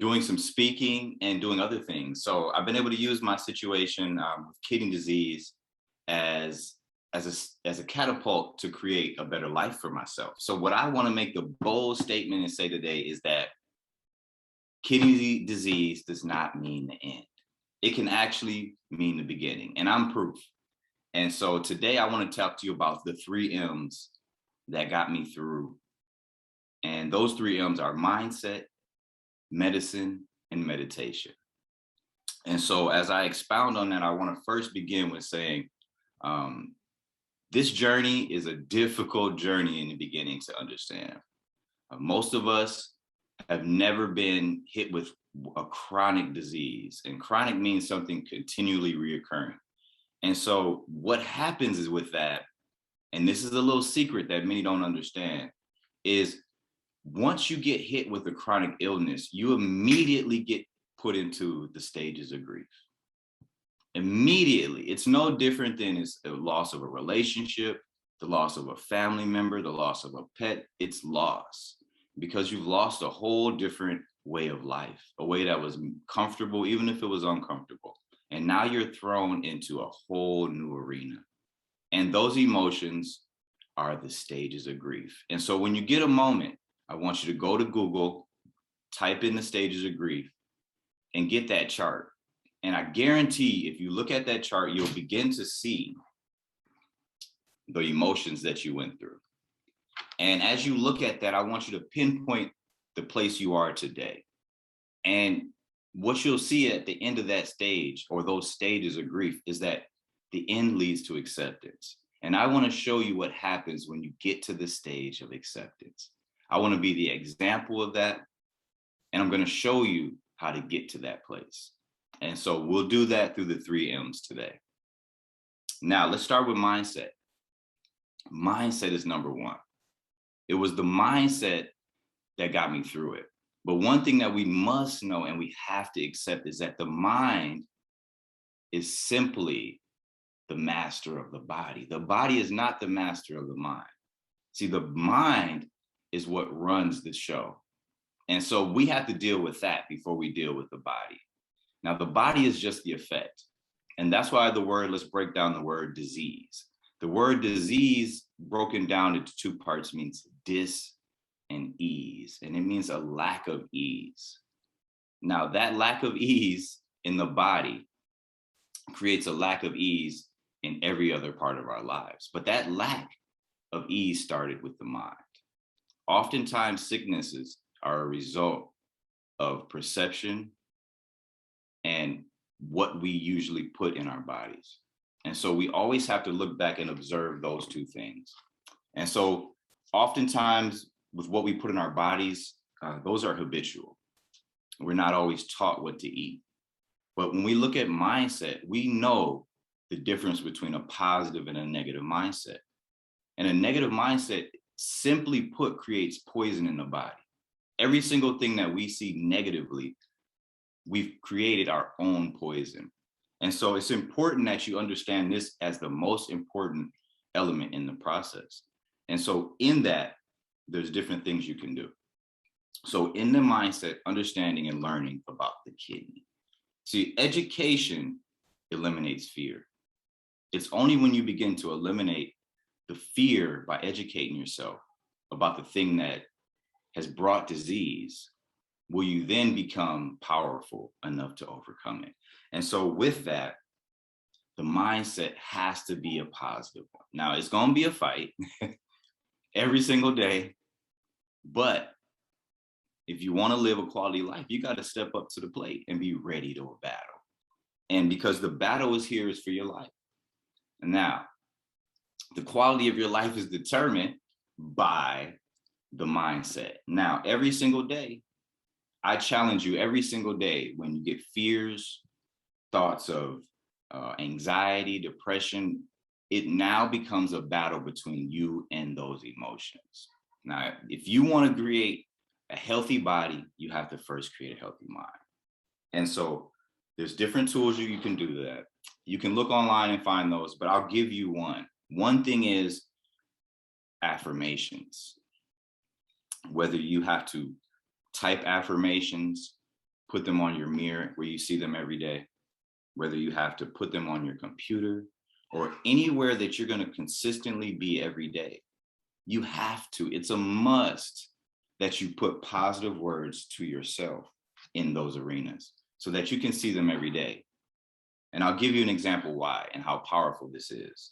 doing some speaking and doing other things. So I've been able to use my situation with kidney disease as as a catapult to create a better life for myself. So what I want to make the bold statement and say today is that kidney disease does not mean the end. It can actually mean the beginning, and I'm proof. And so today I want to talk to you about the three M's that got me through. And those three M's are mindset, medicine, and meditation. And so as I expound on that, I want to first begin with saying um, this journey is a difficult journey in the beginning to understand. Most of us have never been hit with a chronic disease, and chronic means something continually reoccurring. And so what happens is with that, and this is a little secret that many don't understand, is once you get hit with a chronic illness, you immediately get put into the stages of grief. Immediately. It's no different than it's the loss of a relationship, the loss of a family member, the loss of a pet. It's loss because you've lost a whole different way of life, a way that was comfortable, even if it was uncomfortable. And now you're thrown into a whole new arena. And those emotions are the stages of grief. And so when you get a moment, I want you to go to Google, type in the stages of grief, and get that chart. And I guarantee if you look at that chart, you'll begin to see the emotions that you went through. And as you look at that, I want you to pinpoint the place you are today. And what you'll see at the end of that stage, or those stages of grief, is that the end leads to acceptance. And I want to show you what happens when you get to the stage of acceptance. I want to be the example of that. And I'm going to show you how to get to that place. And so we'll do that through the three M's today. Now, let's start with mindset. Mindset is number one. It was the mindset that got me through it. But one thing that we must know and we have to accept is that the mind is simply the master of the body. The body is not the master of the mind. See, the mind is what runs the show. And so we have to deal with that before we deal with the body. Now, the body is just the effect. And that's why let's break down the word disease. The word disease broken down into two parts means dis and ease, and it means a lack of ease. Now, that lack of ease in the body creates a lack of ease in every other part of our lives. But that lack of ease started with the mind. Oftentimes, sicknesses are a result of perception and what we usually put in our bodies. And so we always have to look back and observe those two things. And so oftentimes with what we put in our bodies, those are habitual. We're not always taught what to eat. But when we look at mindset, we know the difference between a positive and a negative mindset. And a negative mindset, simply put, creates poison in the body. Every single thing that we see negatively, we've created our own poison. And so it's important that you understand this as the most important element in the process. And so in that, there's different things you can do. So in the mindset, understanding and learning about the kidney. See, education eliminates fear. It's only when you begin to eliminate the fear by educating yourself about the thing that has brought disease will you then become powerful enough to overcome it. And so with that, the mindset has to be a positive one. Now, it's going to be a fight every single day, but if you want to live a quality life, you got to step up to the plate and be ready to battle. And because the battle is here is for your life. And now, the quality of your life is determined by the mindset. Now, every single day, I challenge you every single day when you get fears, thoughts of anxiety, depression, it now becomes a battle between you and those emotions. Now, if you want to create a healthy body, you have to first create a healthy mind. And so there's different tools you can do that. You can look online and find those, but I'll give you one. One thing is affirmations. Whether you have to type affirmations, put them on your mirror where you see them every day, whether you have to put them on your computer or anywhere that you're going to consistently be every day. You have to, it's a must that you put positive words to yourself in those arenas so that you can see them every day. And I'll give you an example why and how powerful this is.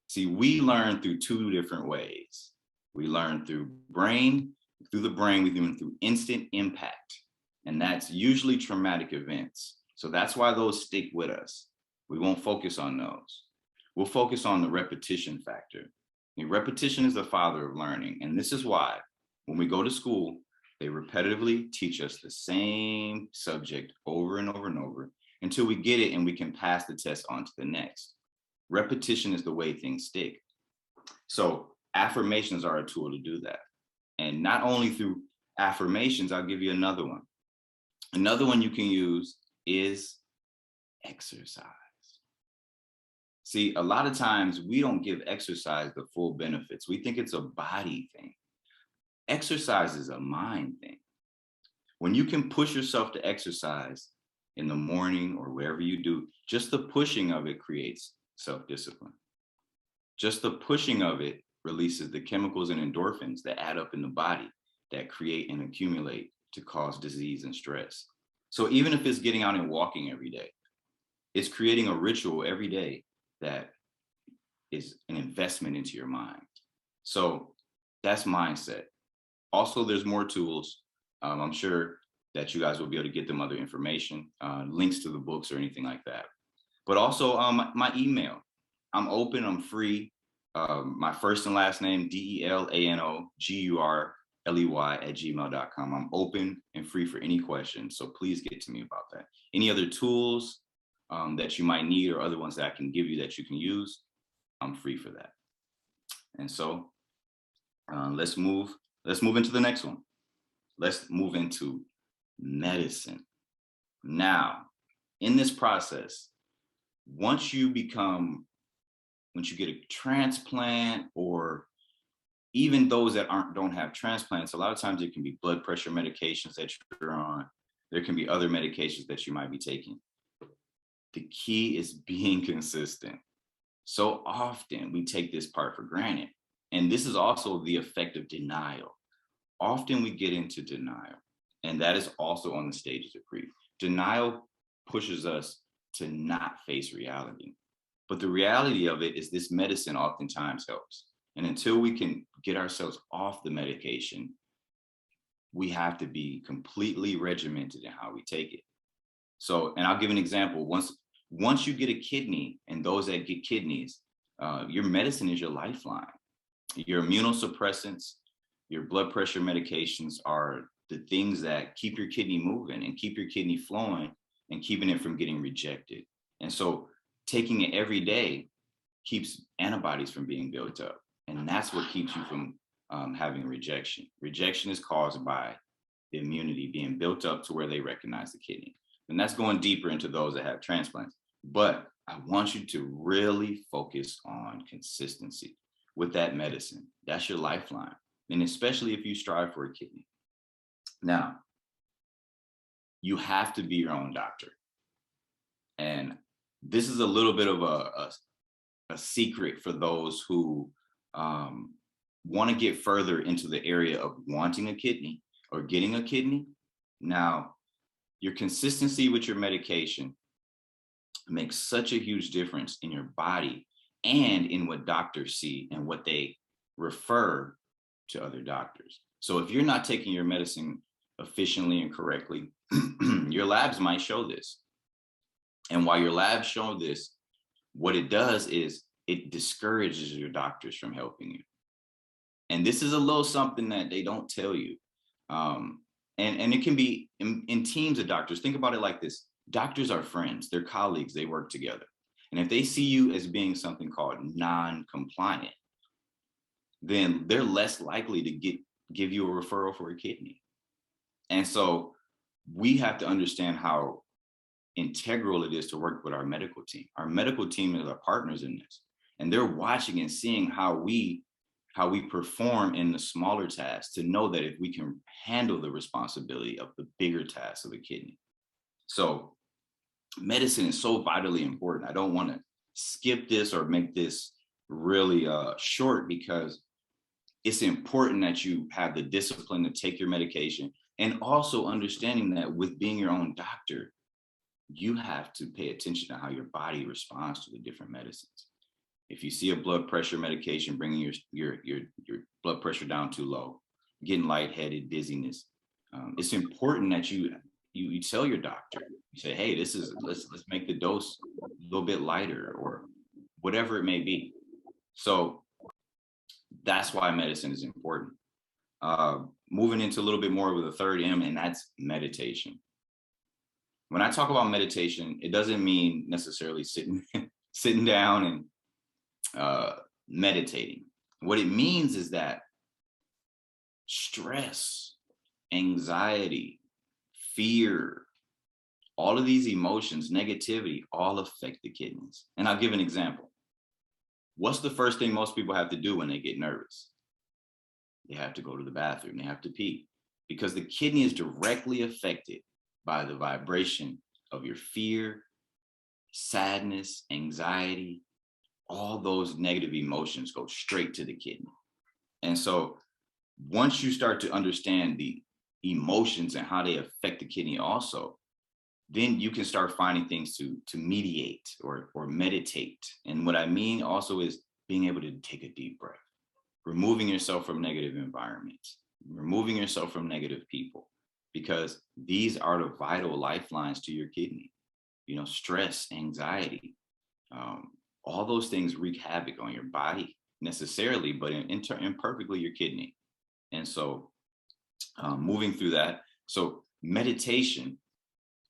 See, we learn through two different ways. We learn through the brain, we learn through instant impact. And that's usually traumatic events. So that's why those stick with us. We won't focus on those. We'll focus on the repetition factor. The repetition is the father of learning. And this is why when we go to school, they repetitively teach us the same subject over and over and over until we get it and we can pass the test on to the next. Repetition is the way things stick. So affirmations are a tool to do that. And not only through affirmations, I'll give you another one. Another one you can use is exercise. See, a lot of times we don't give exercise the full benefits. We think it's a body thing. Exercise is a mind thing. When you can push yourself to exercise in the morning or wherever you do, just the pushing of it creates self-discipline. Just the pushing of it releases the chemicals and endorphins that add up in the body that create and accumulate to cause disease and stress. So even if it's getting out and walking every day, it's creating a ritual every day that is an investment into your mind. So that's mindset. Also, there's more tools. I'm sure that you guys will be able to get them other information, links to the books or anything like that. But also my email. I'm open, I'm free. My first and last name, Delanogurley@gmail.com. I'm open and free for any questions. So please get to me about that. Any other tools that you might need or other ones that I can give you that you can use, I'm free for that. And so let's move into the next one. Let's move into medicine. Now, in this process, once you get a transplant, or even those that don't have transplants, a lot of times it can be blood pressure medications that you're on. There can be other medications that you might be taking. The key is being consistent. So often we take this part for granted. And this is also the effect of denial. Often we get into denial, and that is also on the stages of grief. Denial pushes us to not face reality. But the reality of it is this medicine oftentimes helps. And until we can get ourselves off the medication, we have to be completely regimented in how we take it. So, and I'll give an example. Once you get a kidney, and those that get kidneys, your medicine is your lifeline. Your immunosuppressants, your blood pressure medications are the things that keep your kidney moving and keep your kidney flowing and keeping it from getting rejected. And so taking it every day keeps antibodies from being built up. And that's what keeps you from having rejection. Rejection is caused by the immunity being built up to where they recognize the kidney. And that's going deeper into those that have transplants. But I want you to really focus on consistency with that medicine. That's your lifeline. And especially if you strive for a kidney. Now, you have to be your own doctor. And this is a little bit of a secret for those who want to get further into the area of wanting a kidney or getting a kidney. Now, your consistency with your medication makes such a huge difference in your body and in what doctors see and what they refer to other doctors. So if you're not taking your medicine efficiently and correctly, your labs might show this. And while your labs show this, what it does is it discourages your doctors from helping you. And this is a little something that they don't tell you. And it can be in teams of doctors. Think about it like this. Doctors are friends, they're colleagues, they work together. And if they see you as being something called non-compliant, then they're less likely to give you a referral for a kidney. And so we have to understand how integral it is to work with our medical team. Our medical team is our partners in this. And they're watching and seeing how we perform in the smaller tasks to know that if we can handle the responsibility of the bigger tasks of a kidney. So medicine is so vitally important. I don't want to skip this or make this really short, because it's important that you have the discipline to take your medication, and also understanding that with being your own doctor, you have to pay attention to how your body responds to the different medicines. If you see a blood pressure medication bringing your blood pressure down too low, getting lightheaded, dizziness, it's important that you tell your doctor. You say, hey, this is let's make the dose a little bit lighter, or whatever it may be. So that's why medicine is important. Moving into a little bit more with the third M, and that's meditation. When I talk about meditation, it doesn't mean necessarily sitting down and meditating. What it means is that stress, anxiety, fear, all of these emotions, negativity, all affect the kidneys. And I'll give an example. What's the first thing most people have to do when they get nervous? They have to go to the bathroom, they have to pee, because the kidney is directly affected by the vibration of your fear, sadness, anxiety. All those negative emotions go straight to the kidney. And so once you start to understand the emotions and how they affect the kidney also, then you can start finding things to mediate or meditate. And what I mean also is being able to take a deep breath, removing yourself from negative environments, removing yourself from negative people, because these are the vital lifelines to your kidney. You know, stress, anxiety, all those things wreak havoc on your body necessarily, but imperfectly your kidney. And so moving through that. So meditation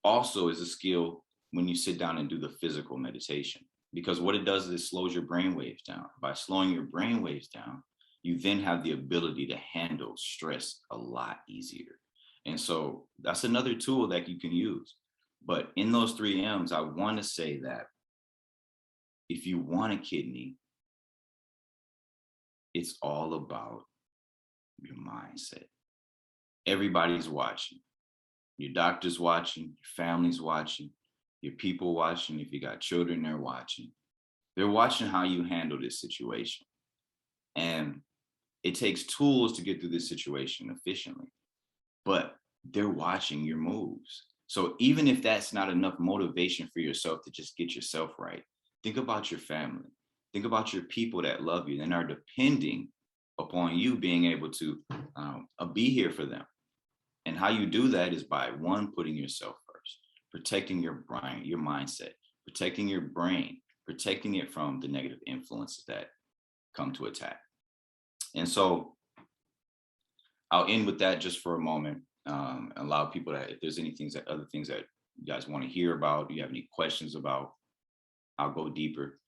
also is a skill when you sit down and do the physical meditation, because what it does is it slows your brain waves down. By slowing your brain waves down, you then have the ability to handle stress a lot easier. And so that's another tool that you can use. But in those three M's, I want to say that if you want a kidney, it's all about your mindset. Everybody's watching. Your doctor's watching, your family's watching, your people watching. If you got children, they're watching. They're watching how you handle this situation. And it takes tools to get through this situation efficiently, but they're watching your moves. So even if that's not enough motivation for yourself to just get yourself right, think about your family. Think about your people that love you and are depending upon you being able to be here for them. And how you do that is by, one, putting yourself first, protecting your brain, your mindset, protecting your brain, protecting it from the negative influences that come to attack. And so I'll end with that just for a moment. Allow people that if there's other things that you guys want to hear about, you have any questions about, I'll go deeper.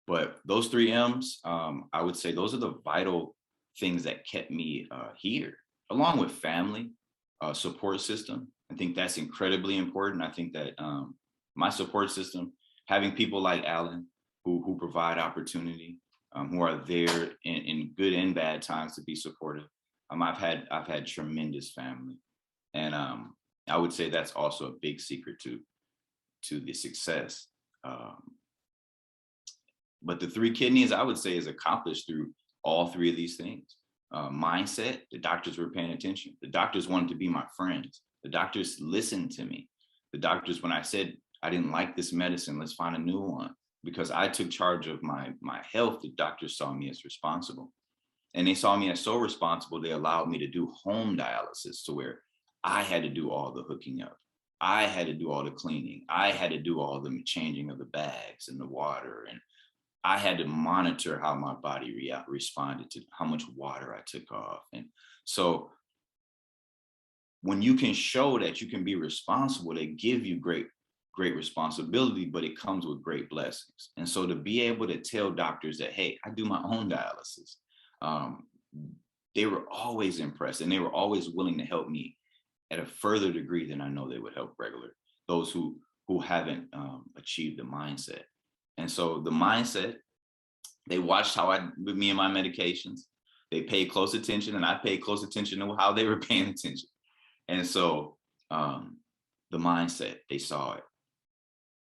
But those three M's, I would say those are the vital things that kept me here, along with family, support system. I think that's incredibly important. I think that my support system, having people like Alan who provide opportunity, who are there in good and bad times to be supportive. I've had tremendous family, and I would say that's also a big secret to the success. But the three kidneys, I would say, is accomplished through all three of these things. Mindset, the doctors were paying attention. The doctors wanted to be my friends. The doctors listened to me. The doctors, when I said, I didn't like this medicine, let's find a new one. Because I took charge of my health, the doctors saw me as responsible. And they saw me as so responsible, they allowed me to do home dialysis, to where I had to do all the hooking up. I had to do all the cleaning. I had to do all the changing of the bags and the water. And I had to monitor how my body responded to how much water I took off. And so when you can show that you can be responsible, they give you great responsibility, but it comes with great blessings. And so to be able to tell doctors that, hey, I do my own dialysis, they were always impressed, and they were always willing to help me at a further degree than I know they would help those who haven't achieved the mindset. And so the mindset, they watched with me and my medications, they paid close attention, and I paid close attention to how they were paying attention. And so the the mindset. They saw it.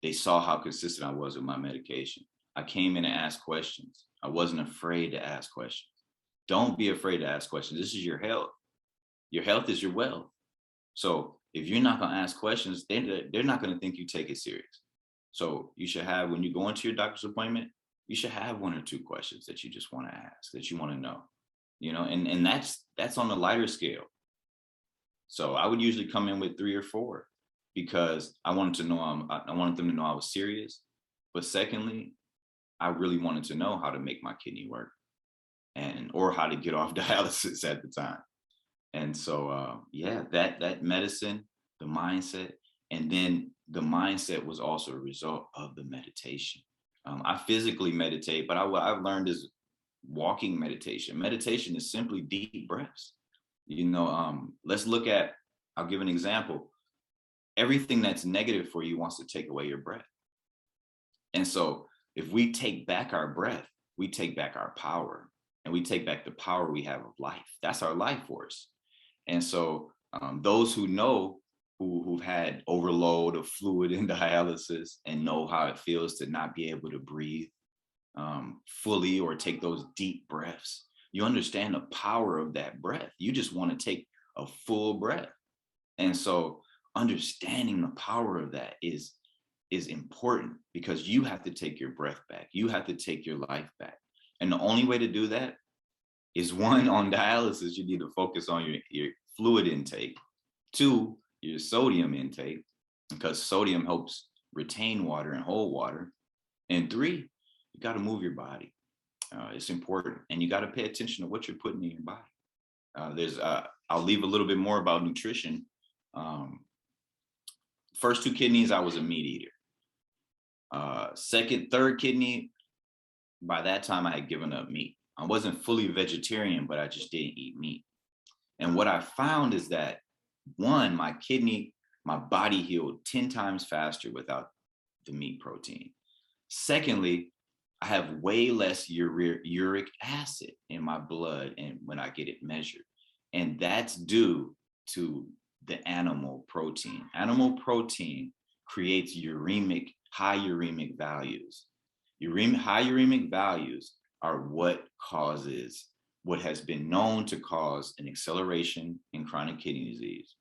They saw how consistent I was with my medication. I came in and asked questions. I wasn't afraid to ask questions. Don't be afraid to ask questions. This is your health. Your health is your wealth. So if you're not going to ask questions, they're not going to think you take it serious. So you should have, when you go into your doctor's appointment, you should have one or two questions that you just want to ask, that you want to know, and that's on the lighter scale. So I would usually come in with 3 or 4 because I wanted them to know I was serious. But secondly, I really wanted to know how to make my kidney work or how to get off dialysis at the time. And so, that medicine, the mindset, and then the mindset was also a result of the meditation. I physically meditate, but what I've learned is walking meditation. Meditation is simply deep breaths. Let's look at, I'll give an example. Everything that's negative for you wants to take away your breath. And so if we take back our breath, we take back our power, and we take back the power we have of life. That's our life force. And so those who know, who've had overload of fluid in dialysis and know how it feels to not be able to breathe fully or take those deep breaths, you understand the power of that breath. You just want to take a full breath. And so understanding the power of that is important, because you have to take your breath back. You have to take your life back. And the only way to do that is, 1, on dialysis, you need to focus on your fluid intake. 2, your sodium intake, because sodium helps retain water and hold water. And 3, you got to move your body. It's important. And you got to pay attention to what you're putting in your body. I'll leave a little bit more about nutrition. First 2 kidneys, I was a meat eater. Second, third kidney, by that time I had given up meat. I wasn't fully vegetarian, but I just didn't eat meat. And what I found is that, 1, my body healed 10 times faster without the meat protein. Secondly, I have way less uric acid in my blood and when I get it measured. And that's due to the animal protein. Animal protein creates high uremic values. High uremic values are what has been known to cause an acceleration in chronic kidney disease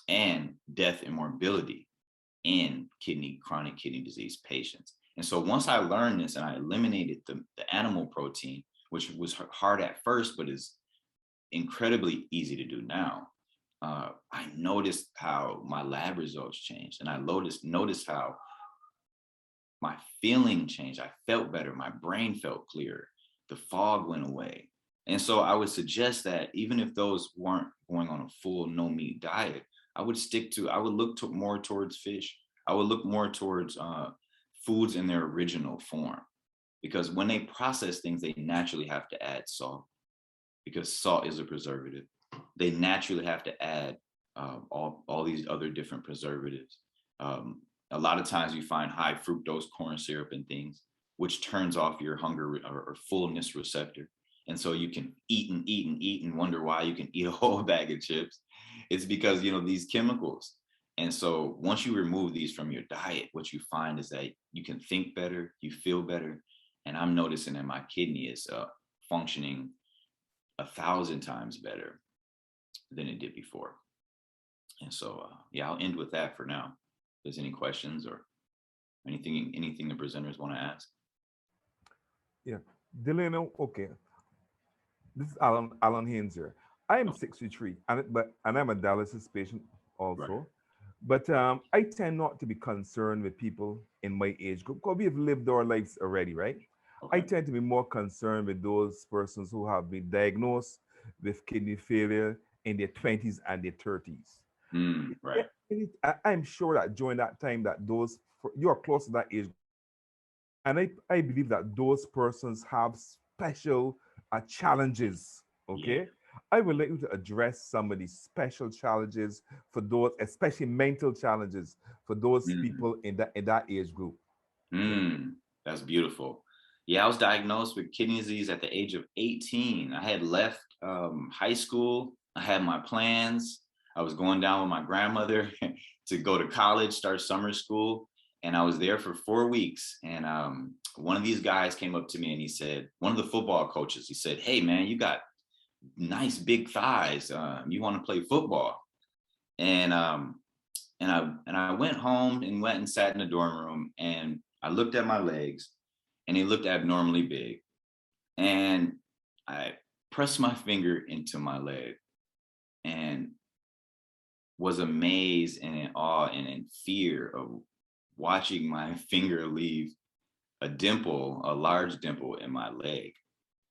and death and morbidity in chronic kidney disease patients. And so once I learned this and I eliminated the animal protein, which was hard at first, but is incredibly easy to do now, I noticed how my lab results changed. And I noticed how my feeling changed. I felt better. My brain felt clearer. The fog went away. And so I would suggest that even if those weren't going on a full no meat diet, I would look more towards fish. I would look more towards foods in their original form, because when they process things, they naturally have to add salt, because salt is a preservative. They naturally have to add all these other different preservatives. A lot of times you find high fructose corn syrup and things, which turns off your hunger or fullness receptor. And so you can eat and eat and eat and wonder why you can eat a whole bag of chips. It's because, these chemicals. And so once you remove these from your diet, what you find is that you can think better, you feel better. And I'm noticing that my kidney is functioning 1,000 times better than it did before. And so, I'll end with that for now. If there's any questions or anything the presenters want to ask. Yeah. Delano, okay. This is Alan Haynes here. I am 63, and I'm a dialysis patient Right. also. But I tend not to be concerned with people in my age group, because we've lived our lives already, right? I Okay. tend to be more concerned with those persons who have been diagnosed with kidney failure in their 20s and their 30s. Right. I'm sure that during that time that you're close to that age, and I believe that those persons have special challenges. Yeah. Okay, I would like you to address some of these special challenges for those, especially mental challenges for those Mm. people in that age group. Yeah. That's beautiful. Yeah, I was diagnosed with kidney disease at the age of 18. I had left high school. I had my plans. I was going down with my grandmother to go to college, start summer school. And I was there for 4 weeks. And one of these guys came up to me and he said, one of the football coaches, he said, "Hey man, you got nice big thighs. You want to play football?" And I went home and went and sat in the dorm room, and I looked at my legs and they looked abnormally big. And I pressed my finger into my leg and was amazed and in awe and in fear of watching my finger leave a dimple, a large dimple in my leg.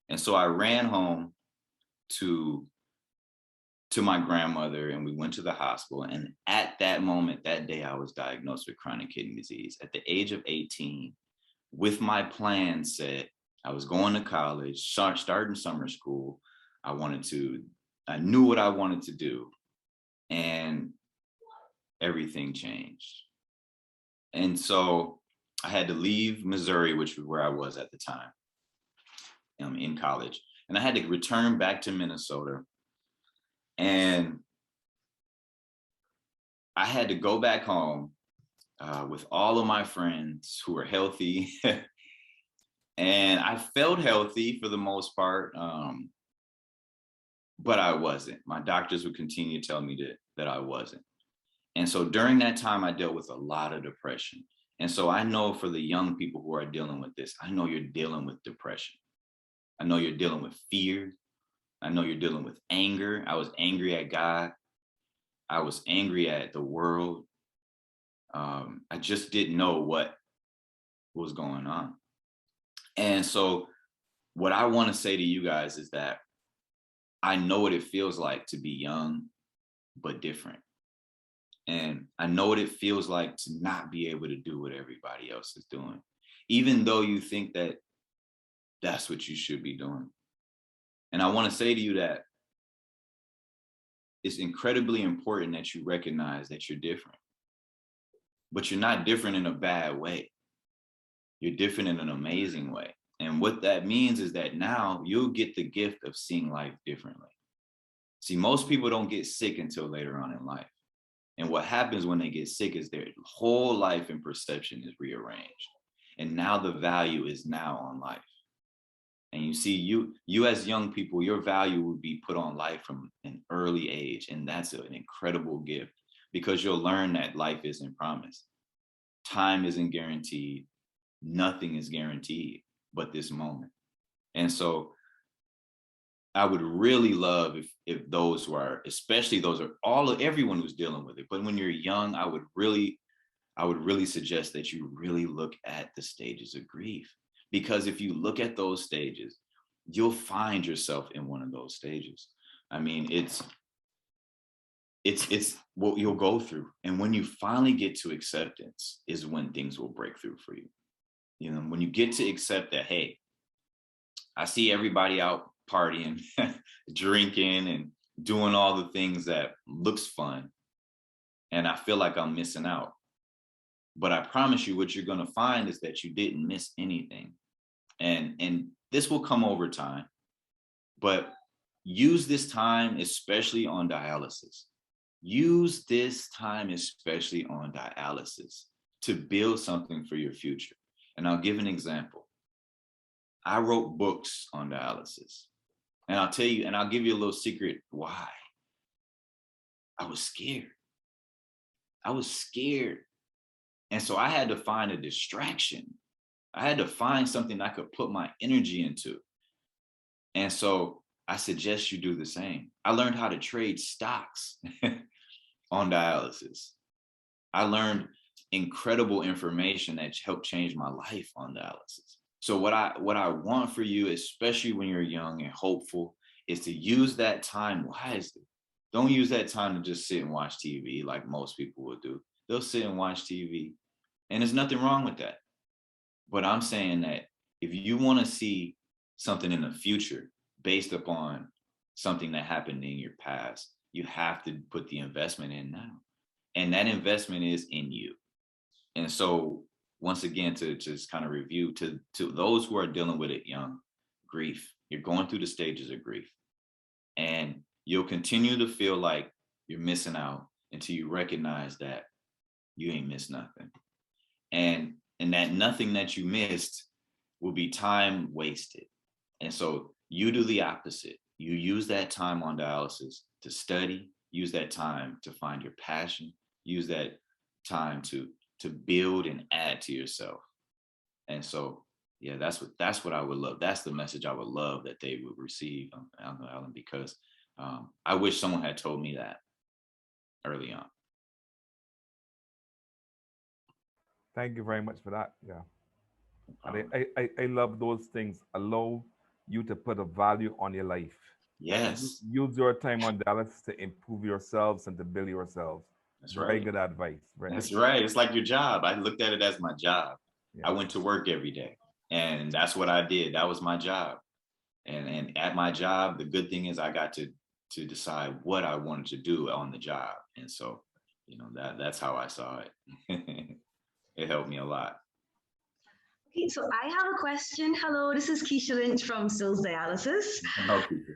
And so I ran home to my grandmother and we went to the hospital. And at that moment, that day, I was diagnosed with chronic kidney disease at the age of 18, with my plan set. I was going to college, starting summer school. I knew what I wanted to do, and everything changed. And so I had to leave Missouri, which was where I was at the time, in college. And I had to return back to Minnesota. And I had to go back home with all of my friends who were healthy. And I felt healthy for the most part, but I wasn't. My doctors would continue to tell me that I wasn't. And so during that time, I dealt with a lot of depression. And so I know for the young people who are dealing with this, I know you're dealing with depression. I know you're dealing with fear. I know you're dealing with anger. I was angry at God. I was angry at the world. I just didn't know what was going on. And so what I want to say to you guys is that I know what it feels like to be young, but different. And I know what it feels like to not be able to do what everybody else is doing, even though you think that that's what you should be doing. And I want to say to you that it's incredibly important that you recognize that you're different, but you're not different in a bad way. You're different in an amazing way. And what that means is that now you'll get the gift of seeing life differently. See, most people don't get sick until later on in life. And what happens when they get sick is their whole life and perception is rearranged. And now the value is now on life. And you see, you as young people, your value would be put on life from an early age. And that's an incredible gift, because you'll learn that life isn't promised. Time isn't guaranteed. Nothing is guaranteed but this moment. And so I would really love if those who are, especially those are everyone who's dealing with it. But when you're young, I would really suggest that you really look at the stages of grief. Because if you look at those stages, you'll find yourself in one of those stages. I mean, it's what you'll go through. And when you finally get to acceptance is when things will break through for you. You know, when you get to accept that, hey, I see everybody out partying, drinking, and doing all the things that looks fun, and I feel like I'm missing out. But I promise you, what you're going to find is that you didn't miss anything. And this will come over time, but use this time, especially on dialysis. Use this time, especially on dialysis, to build something for your future. And I'll give an example. I wrote books on dialysis. And I'll tell you, and I'll give you a little secret why. I was scared. I was scared. And so I had to find a distraction. I had to find something I could put my energy into. And so I suggest you do the same. I learned how to trade stocks on dialysis. I learned incredible information that helped change my life on dialysis. So what I want for you, especially when you're young and hopeful, is to use that time wisely. Don't use that time to just sit and watch TV like most people will do. They'll sit and watch TV, and there's nothing wrong with that. But I'm saying that if you want to see something in the future based upon something that happened in your past, you have to put the investment in now. And that investment is in you. And so once again, to just kind of review, to those who are dealing with it young, grief, you're going through the stages of grief. And you'll continue to feel like you're missing out until you recognize that you ain't missed nothing. And that nothing that you missed will be time wasted. And so you do the opposite. You use that time on dialysis to study, use that time to find your passion, use that time to build and add to yourself. And so, yeah, that's what I would love. That's the message I would love that they would receive on the island, because I wish someone had told me that early on. Thank you very much for that. Yeah. And I love those things. Allow you to put a value on your life. Yes, Use your time on Dallas to improve yourselves and to build yourselves. that's Very right. good advice. Very That's nice. right. It's like your job. I looked at it as my job. I Yeah. went to work every day, and that's what I did. That was my job. And at my job, the good thing is I got to decide what I wanted to do on the job. And so, that's how I saw it. It helped me a lot. Okay, so I have a question. Hello, this is Keisha Lynch from Sills Dialysis. Help people.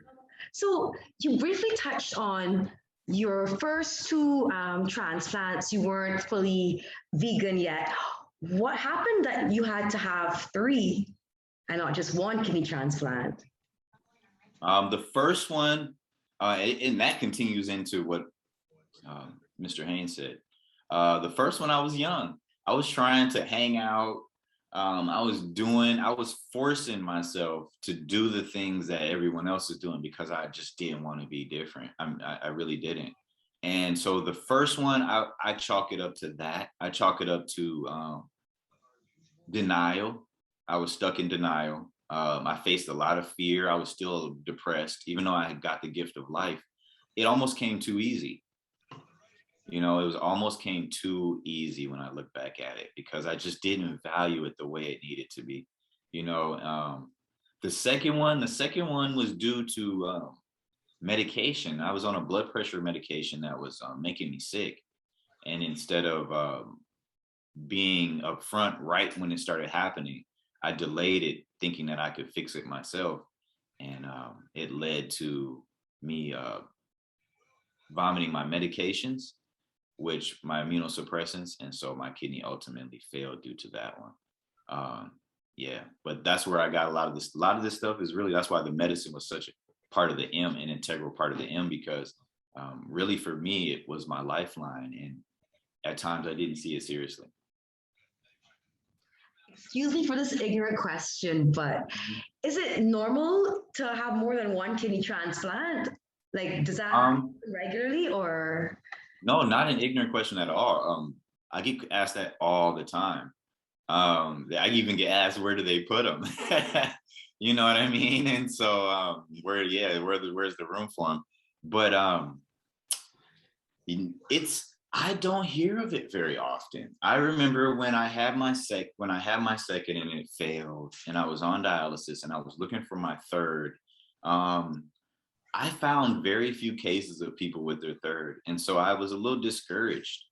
So you briefly touched on your first two transplants. You weren't fully vegan yet. What happened that you had to have three and not just one kidney transplant? The first one, and that continues into what Mr. Haynes said. The first one, I was young. I was trying to hang out. I was forcing myself to do the things that everyone else is doing because I just didn't want to be different. I really didn't. And so the first one, I chalk it up to that. I chalk it up to denial. I was stuck in denial. I faced a lot of fear. I was still depressed, even though I had got the gift of life. It almost came too easy. It was almost came too easy when I look back at it, because I just didn't value it the way it needed to be. The second one was due to medication. I was on a blood pressure medication that was making me sick. And instead of being upfront right when it started happening, I delayed it thinking that I could fix it myself. And it led to me vomiting my medications, which my immunosuppressants, and so my kidney ultimately failed due to that one. Yeah, but that's where I got a lot of this. A lot of this stuff is really, that's why the medicine was such a part of the M, an integral part of the M, because really for me, it was my lifeline. And at times I didn't see it seriously. Excuse me for this ignorant question, but is it normal to have more than one kidney transplant? Like, does that happen regularly or? No, not an ignorant question at all. I get asked that all the time. I even get asked, where do they put them? You know what I mean? And so where's the room for them? But I don't hear of it very often. I remember when I had my second and it failed, and I was on dialysis and I was looking for my third. I found very few cases of people with their third. And so I was a little discouraged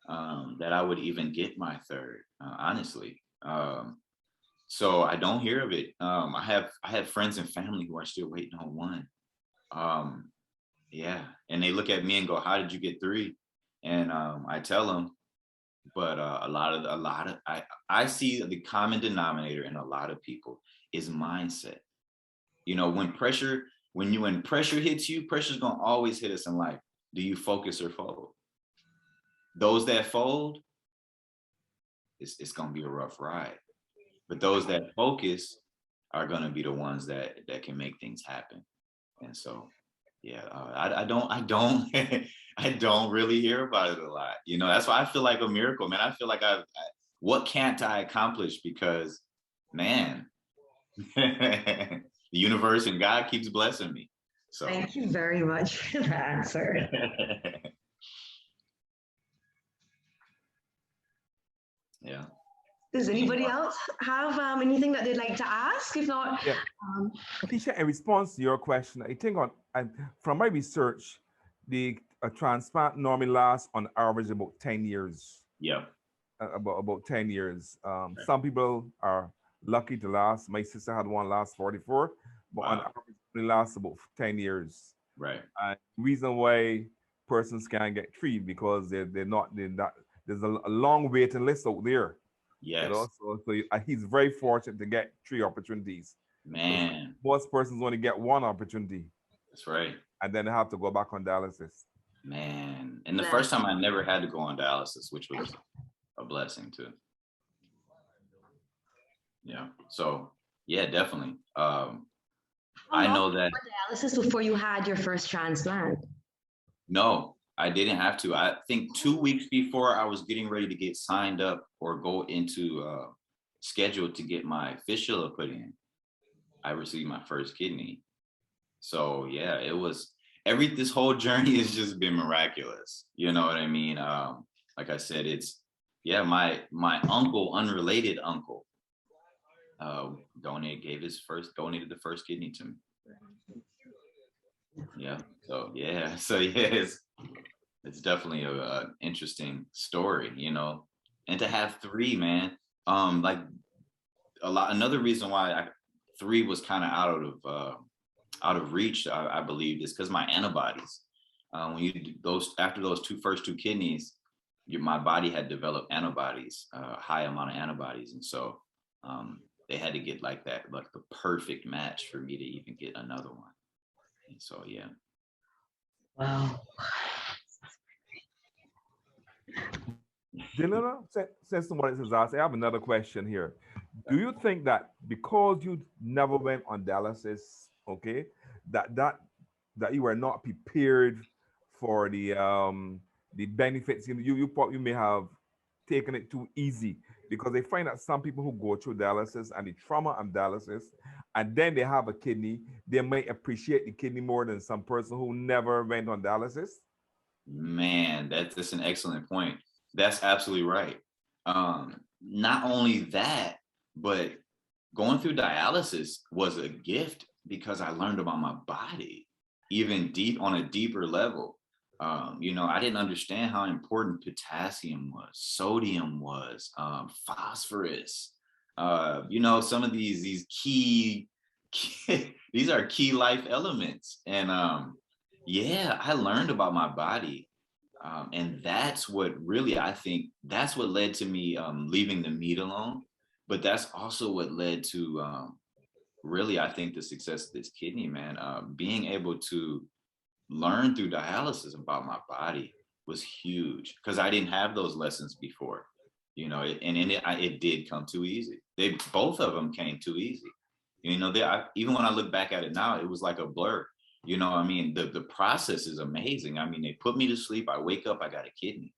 that I would even get my third, honestly. So I don't hear of it. I have friends and family who are still waiting on one. Yeah, and they look at me and go, "How did you get three?" And I tell them, but I see the common denominator in a lot of people is mindset. When pressure hits you, pressure's gonna always hit us in life. Do you focus or fold? Those that fold, it's gonna be a rough ride. But those that focus are gonna be the ones that can make things happen. And so, yeah, I don't I don't really hear about it a lot. That's why I feel like a miracle, man. I feel like what can't I accomplish? Because, man, the universe and God keeps blessing me. So thank you very much for the answer. Yeah. Does anybody else have anything that they'd like to ask? If not, yeah. Keisha, in response to your question, I think from my research, a transplant normally lasts on average about 10 years. Yeah. About 10 years. Some people are lucky to last. My sister had one last 44, but on average, it lasts about 10 years. Right. And reason why persons can't get three because they're not. There's a long waiting list out there. You know, Yes, so he's very fortunate to get three opportunities. Because man. most persons only get one opportunity, That's right. and then they have to go back on dialysis. Man. And the first Bless. time I never had to go on dialysis, which was a blessing too. Yeah. So yeah, definitely. How I long know were you that. on dialysis before you had your first transplant? No, I didn't have to. I think 2 weeks before I was getting ready to get signed up or go into schedule to get my fistula put in, I received my first kidney. So yeah, it was this whole journey has just been miraculous. You know what I mean? Like I said, it's yeah, my uncle, unrelated uncle, donated the first kidney to me. Yeah. So yeah. So yeah, it's definitely a interesting story, you know. And to have three, man, like another reason why three was kind of out of reach, I believe, is because my antibodies. When you do those after those first two kidneys, my body had developed antibodies, high amount of antibodies, and so they had to get like the perfect match for me to even get another one. And so yeah. Wow. Delano, since someone has asked, I have another question here. Do you think that because you never went on dialysis, okay, that that that you were not prepared for the benefits? You may have taken it too easy because they find that some people who go through dialysis and the trauma of dialysis, and then they have a kidney, they might appreciate the kidney more than some person who never went on dialysis. Man, that's an excellent point. That's absolutely right. Not only that, but going through dialysis was a gift because I learned about my body even deep on a deeper level. You know, I didn't understand how important potassium was, sodium was, phosphorus. You know, some of these these are key life elements, and yeah, I learned about my body. And that's what really, I think, that's what led to me leaving the meat alone. But that's also what led to really, I think, the success of this kidney, man. Being able to learn through dialysis about my body was huge because I didn't have those lessons before, you know, it did come too easy. Both of them came too easy. You know, even when I look back at it now, it was like a blur. You know, I mean, the process is amazing. I mean, they put me to sleep. I wake up, I got a kidney.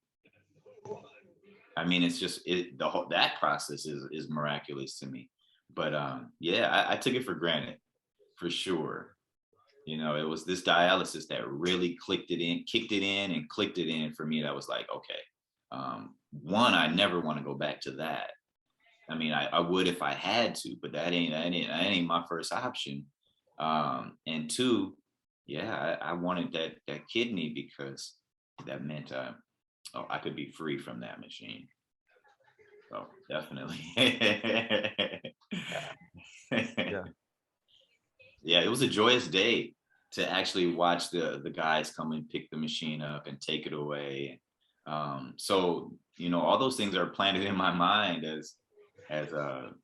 I mean, it's just that process is miraculous to me. But yeah, I took it for granted, for sure. You know, it was this dialysis that really kicked it in and clicked it in for me. That was like, okay, one, I never want to go back to that. I mean, I would if I had to, but that ain't my first option. And two, yeah, I wanted that kidney because that meant I could be free from that machine. So definitely. Yeah. Yeah, it was a joyous day to actually watch the guys come and pick the machine up and take it away. So you know, all those things are planted in my mind as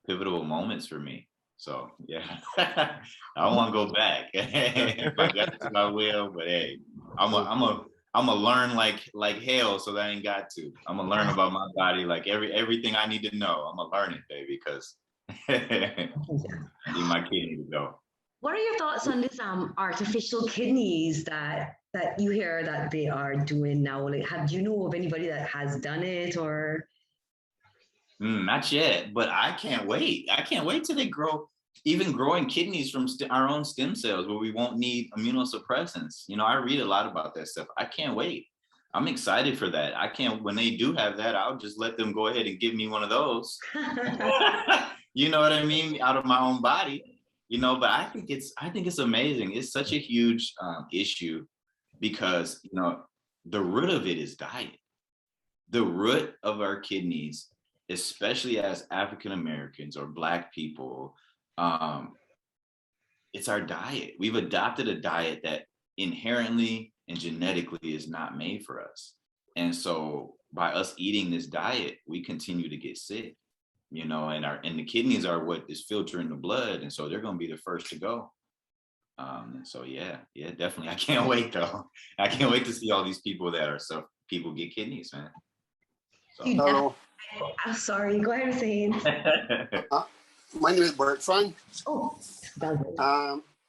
pivotal moments for me. So yeah, I don't want to go back. If I got to, I will. But hey, Okay. I'm a learn like hell, so that I ain't got to. I'm gonna learn about my body, like everything I need to know. I'm gonna learn it, baby, because I need my kidney to go. What are your thoughts on this artificial kidneys that you hear that they are doing now? Like, do you know of anybody that has done it or? Not yet, but I can't wait. I can't wait till they grow, even growing kidneys from our own stem cells where we won't need immunosuppressants. You know, I read a lot about that stuff. I can't wait. I'm excited for that. I can't, when they do have that, I'll just let them go ahead and give me one of those. You know what I mean? Out of my own body, you know, but I think it's amazing. It's such a huge issue because, you know, the root of it is diet. The root of our kidneys, especially as African Americans or Black people, it's our diet. We've adopted a diet that inherently and genetically is not made for us. And so by us eating this diet, we continue to get sick, you know, and the kidneys are what is filtering the blood. And so they're going to be the first to go. And so, yeah, definitely. I can't wait though. I can't wait to see all these people people get kidneys, man. So. Hello. I'm sorry, go ahead, Hussein. My name is Bertrand. Oh,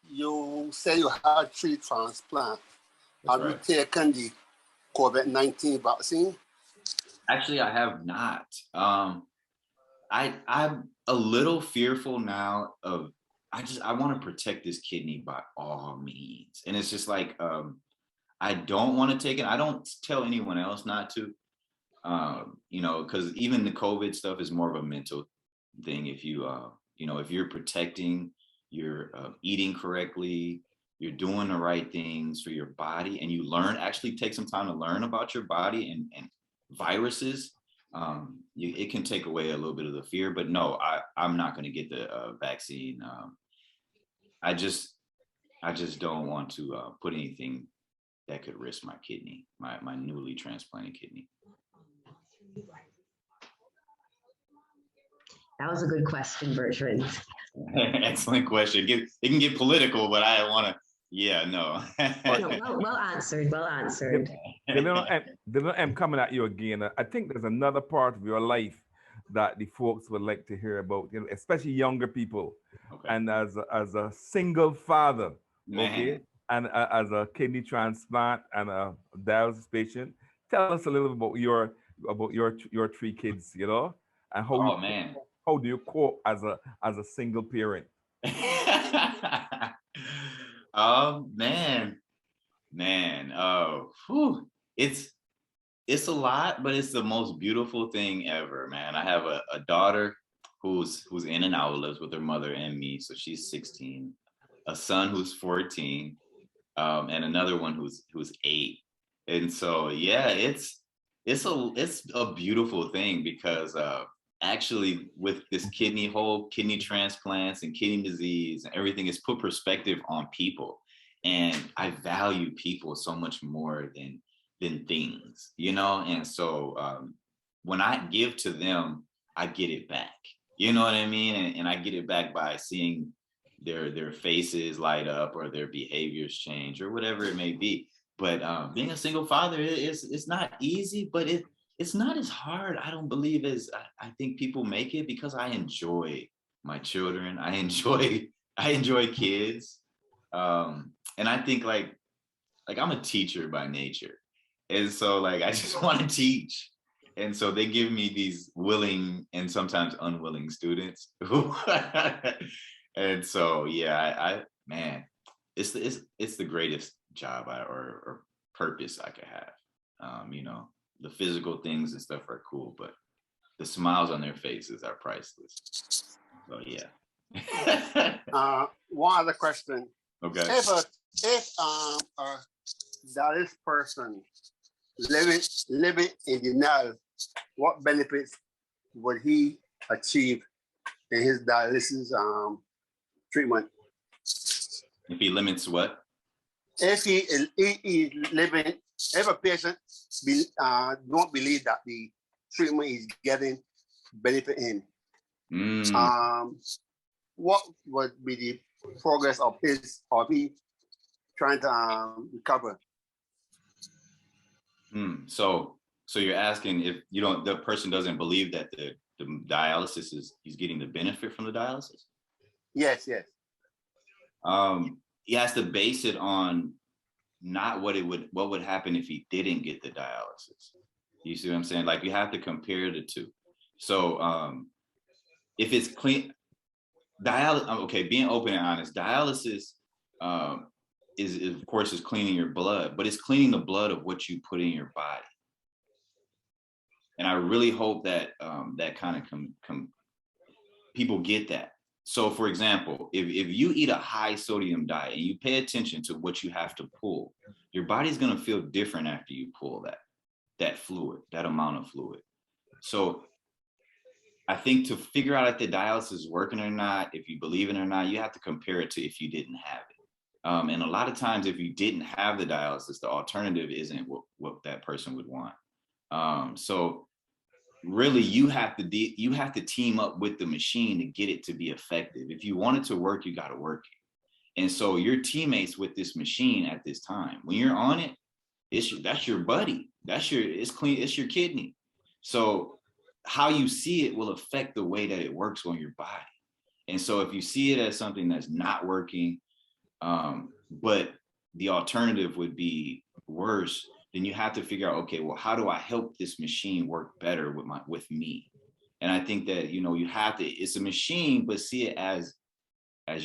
you say you had 3 transplants. Have right. you taken the COVID-19 vaccine? Actually, I have not. I'm a little fearful now of, I want to protect this kidney by all means. And it's just like, I don't want to take it. I don't tell anyone else not to, you know, because even the COVID stuff is more of a mental thing. If you, you know, if you're protecting, you're eating correctly, you're doing the right things for your body, and you actually take some time to learn about your body and viruses, it can take away a little bit of the fear. But no, I'm not going to get the vaccine. I just don't want to put anything that could risk my kidney, my newly transplanted kidney. That was a good question, Bertrand. Excellent question. It can get political, but I don't want to. Yeah, no. Well answered. Well answered. Delano, I'm coming at you again. I think there's another part of your life that the folks would like to hear about, you know, especially younger people. Okay. And as a single father, man. Okay, and as a kidney transplant and a dialysis patient, tell us a little bit about your 3 kids, you know, and how do you cope as a single parent? Oh man. Oh, whew. It's a lot, but it's the most beautiful thing ever, man. I have a daughter who's in and out, lives with her mother and me, so she's 16. A son who's 14, and another one who's 8. And so yeah, it's a beautiful thing because actually with this kidney transplants and kidney disease and everything, is put perspective on people. And I value people so much more than things, you know? And so when I give to them, I get it back. You know what I mean? And I get it back by seeing their faces light up or their behaviors change or whatever it may be. But being a single father, it's not easy, but it's not as hard, I don't believe, as I think people make it, because I enjoy my children. I enjoy kids. And I think like I'm a teacher by nature. And so like, I just want to teach. And so they give me these willing and sometimes unwilling students. And so, yeah, man, it's the greatest job or purpose I could have. You know, the physical things and stuff are cool, but the smiles on their faces are priceless. So yeah. One other question. Okay. If a dialysis person living in denial, what benefits would he achieve in his dialysis treatment? If he limits what? If he is living, if a patient don't believe that the treatment is getting benefit in, what would be the progress of his or he trying to recover? So you're asking if the person doesn't believe that the dialysis he's getting the benefit from the dialysis? Yes. He has to base it on not what would happen if he didn't get the dialysis. You see what I'm saying? Like, you have to compare the two. So if it's clean dialysis, okay, being open and honest, dialysis is of course is cleaning your blood, but it's cleaning the blood of what you put in your body. And I really hope that that kind of people get that. So for example, if you eat a high sodium diet and you pay attention to what you have to pull, your body's going to feel different after you pull that fluid, that amount of fluid. So I think to figure out if the dialysis is working or not, if you believe it or not, you have to compare it to if you didn't have it. And a lot of times, if you didn't have the dialysis, the alternative isn't what that person would want. So really, you have to team up with the machine to get it to be effective. If you want it to work, you got to work it. And so your teammates with this machine at this time, when you're on it, that's your buddy. It's your kidney. So how you see it will affect the way that it works on your body. And so if you see it as something that's not working, but the alternative would be worse, then you have to figure out, okay, well, how do I help this machine work better with me? And I think that, it's a machine, but see it as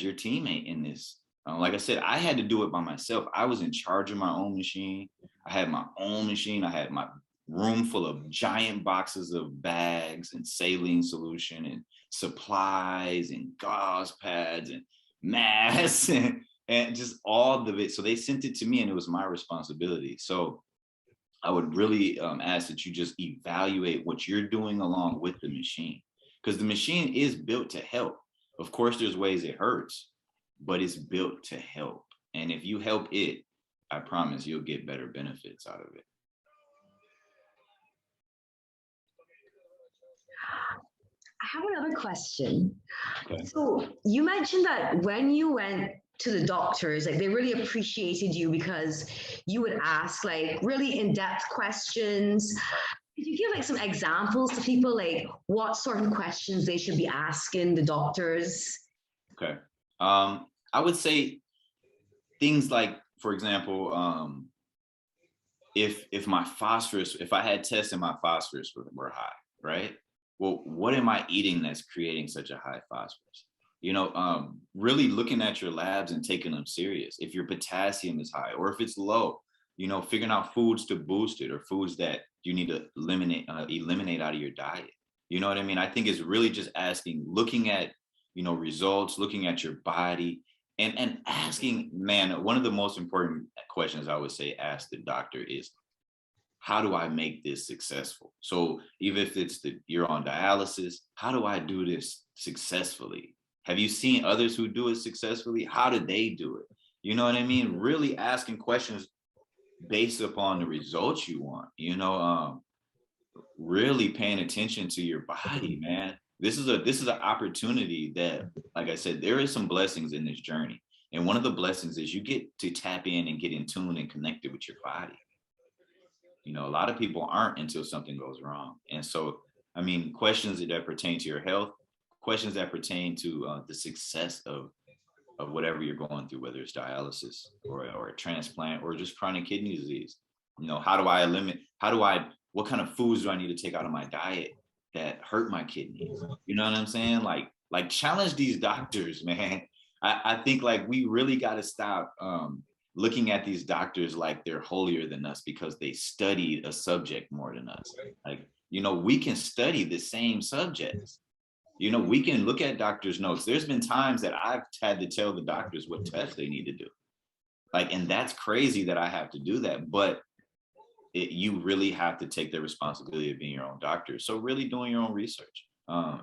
your teammate in this. Like I said, I had to do it by myself. I was in charge of my own machine. I had my own machine. I had my room full of giant boxes of bags and saline solution and supplies and gauze pads and masks and just all of it. So they sent it to me and it was my responsibility. So I would really ask that you just evaluate what you're doing along with the machine, because the machine is built to help. Of course, there's ways it hurts, but it's built to help. And if you help it, I promise you'll get better benefits out of it. I have another question. Okay. So you mentioned that when you went to the doctors, like they really appreciated you because you would ask like really in-depth questions. Could you give like some examples to people, like what sort of questions they should be asking the doctors? Okay. I would say things like, for example, if I had tests and my phosphorus were high, right? Well, what am I eating that's creating such a high phosphorus? Really looking at your labs and taking them serious. If your potassium is high or if it's low, figuring out foods to boost it or foods that you need to eliminate out of your diet. You know what I mean? I think it's really just looking at, results, looking at your body and asking, man, one of the most important questions I would say ask the doctor is, how do I make this successful? So even if you're on dialysis, how do I do this successfully? Have you seen others who do it successfully? How do they do it? You know what I mean? Really asking questions based upon the results you want, really paying attention to your body, man. This is an opportunity that, like I said, there is some blessings in this journey. And one of the blessings is you get to tap in and get in tune and connected with your body. A lot of people aren't until something goes wrong. And so, questions that pertain to your health, questions that pertain to the success of whatever you're going through, whether it's dialysis or a transplant or just chronic kidney disease. What kind of foods do I need to take out of my diet that hurt my kidneys? You know what I'm saying? Like challenge these doctors, man. I think like we really got to stop looking at these doctors like they're holier than us because they studied a subject more than us. Like, we can study the same subjects. We can look at doctors' notes. There's been times that I've had to tell the doctors what tests they need to do. And that's crazy that I have to do that. But you really have to take the responsibility of being your own doctor. So really doing your own research,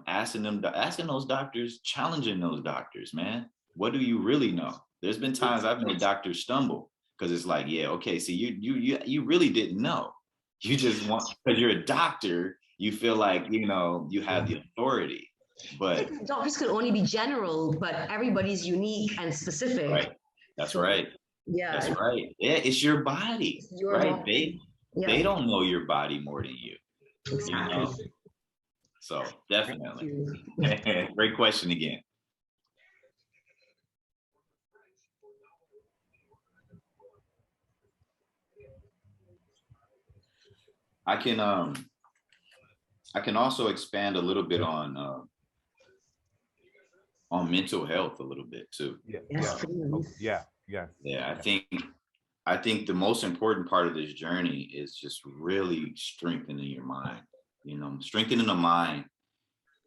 asking those doctors, challenging those doctors, man. What do you really know? There's been times I've made doctors stumble because it's like, yeah, okay, see, you really didn't know. You just because you're a doctor, you feel like, you have the authority. But doctors could only be general, but everybody's unique and specific. Right. That's right. Yeah. That's right. Yeah, it's your body. It's your right. body. They don't know your body more than you. Exactly. So definitely. Great question again. I can also expand a little bit on mental health a little bit too. Yeah. I think the most important part of this journey is just really strengthening your mind. Strengthening the mind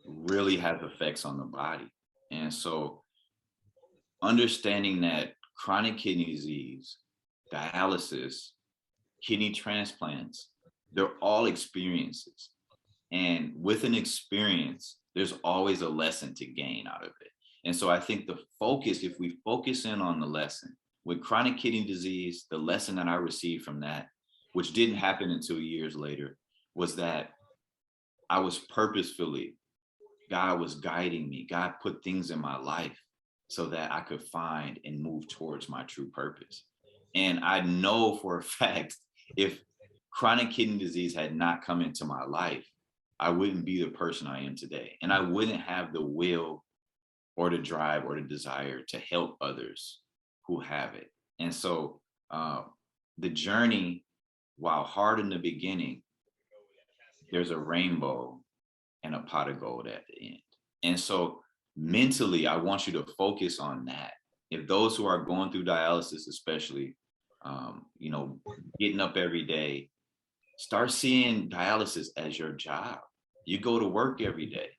really has effects on the body. And so understanding that chronic kidney disease, dialysis, kidney transplants, they're all experiences. And with an experience, there's always a lesson to gain out of it. And so I think if we focus in on the lesson, with chronic kidney disease, the lesson that I received from that, which didn't happen until years later, was that I was purposefully, God was guiding me. God put things in my life so that I could find and move towards my true purpose. And I know for a fact, if chronic kidney disease had not come into my life, I wouldn't be the person I am today. And I wouldn't have the will or the drive or the desire to help others who have it. And so the journey, while hard in the beginning, there's a rainbow and a pot of gold at the end. And so mentally, I want you to focus on that. If those who are going through dialysis, especially, you know, getting up every day, start seeing dialysis as your job. You go to work every day.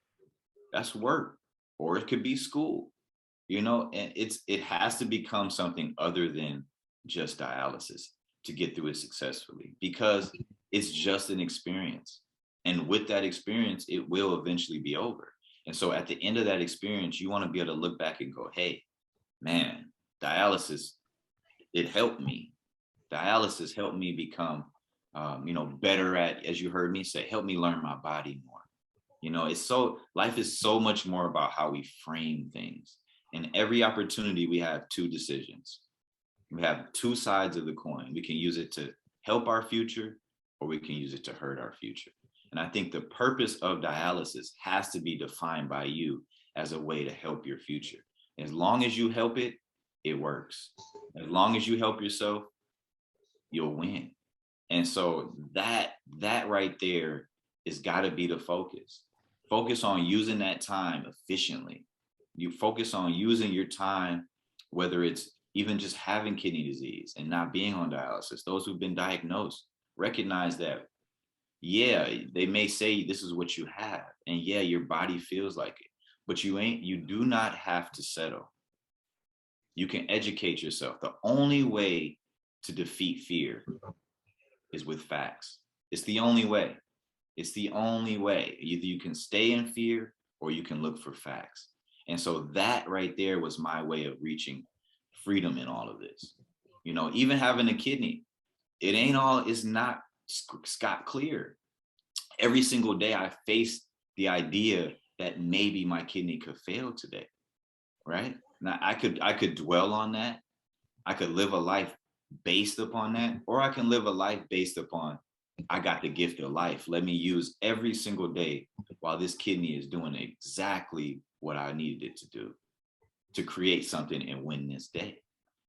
That's work, or it could be school, you know, and it has to become something other than just dialysis to get through it successfully, because it's just an experience. And with that experience, it will eventually be over. And so at the end of that experience, you want to be able to look back and go, hey, man, dialysis, it helped me. Dialysis helped me become, you know, better at, as you heard me say, help me learn my body more. You know, life is so much more about how we frame things. And every opportunity, we have two decisions. We have two sides of the coin. We can use it to help our future, or we can use it to hurt our future. And I think the purpose of dialysis has to be defined by you as a way to help your future. As long as you help it, it works. As long as you help yourself, you'll win. And so that right there is got to be the focus. Focus on using that time efficiently. You focus on using your time, whether it's even just having kidney disease and not being on dialysis. Those who've been diagnosed recognize that, yeah, they may say this is what you have, and yeah, your body feels like it, but you do not have to settle. You can educate yourself. The only way to defeat fear is with facts. It's the only way. It's the only way. Either you can stay in fear or you can look for facts. And so that right there was my way of reaching freedom in all of this. You know, even having a kidney, it's not scot clear. Every single day I face the idea that maybe my kidney could fail today, right? Now I could dwell on that. I could live a life based upon that, or I can live a life based upon, I got the gift of life. Let me use every single day while this kidney is doing exactly what I needed it to do to create something and win this day.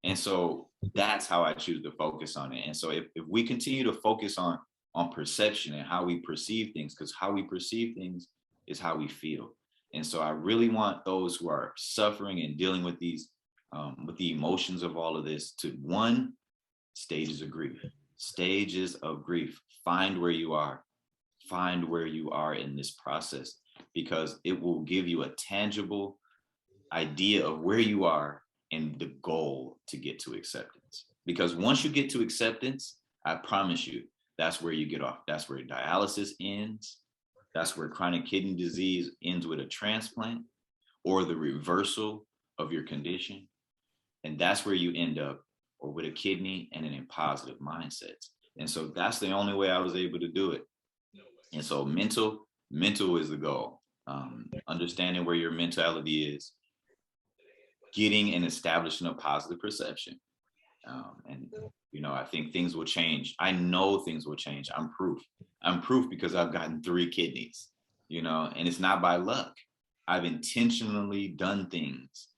And so that's how I choose to focus on it. And so if we continue to focus on perception and how we perceive things, because how we perceive things is how we feel. And so I really want those who are suffering and dealing with these, with the emotions of all of this, to one, stages of grief. Stages of grief. Find where you are. Find where you are in this process, because it will give you a tangible idea of where you are and the goal to get to acceptance. Because once you get to acceptance, I promise you, that's where you get off. That's where dialysis ends. That's where chronic kidney disease ends with a transplant or the reversal of your condition. And that's where you end up, or with a kidney and an positive mindset. And so that's the only way I was able to do it. And so mental is the goal. Understanding where your mentality is, getting and establishing a positive perception. And, you know, I think things will change. I know things will change. I'm proof. I'm proof because I've gotten 3 kidneys, you know, and it's not by luck. I've intentionally done things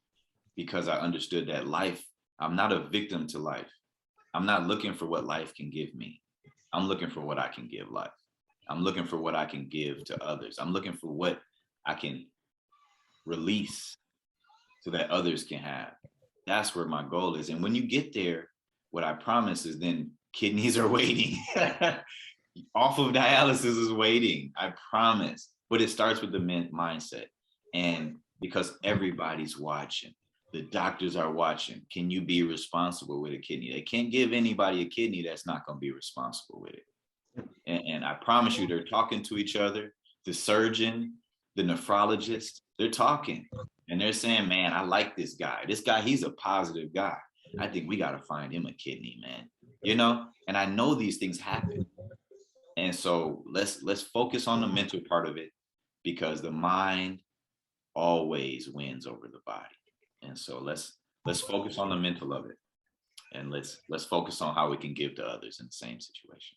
because I understood that life, I'm not a victim to life. I'm not looking for what life can give me. I'm looking for what I can give life. I'm looking for what I can give to others. I'm looking for what I can release so that others can have. That's where my goal is. And when you get there, what I promise is then kidneys are waiting. Off of dialysis is waiting, I promise. But it starts with the mindset. And because everybody's watching, the doctors are watching. Can you be responsible with a kidney? They can't give anybody a kidney that's not going to be responsible with it. And I promise you, they're talking to each other. The surgeon, the nephrologist, they're talking. And they're saying, man, I like this guy. This guy, he's a positive guy. I think we got to find him a kidney, man. You know, and I know these things happen. And so let's focus on the mental part of it, because the mind always wins over the body. And so let's focus on the mental of it, and let's focus on how we can give to others in the same situation.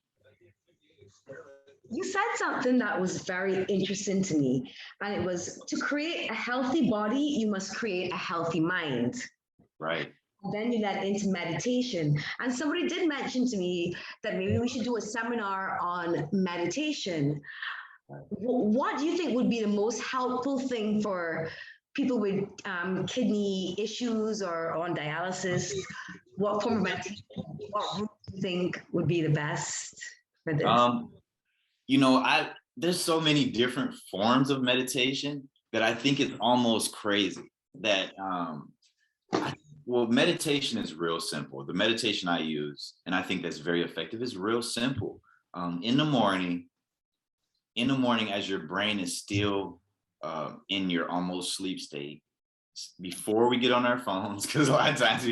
You said something that was very interesting to me, and it was to create a healthy body, you must create a healthy mind. Right. Then you led into meditation. And somebody did mention to me that maybe we should do a seminar on meditation. What do you think would be the most helpful thing for people with kidney issues or on dialysis? What form of meditation, what route do you think would be the best for this? You know, there's so many different forms of meditation that I think it's almost crazy that well, meditation is real simple. The meditation I use, and I think that's very effective, is real simple. In the morning, as your brain is still in your almost sleep state, before we get on our phones, because a lot of times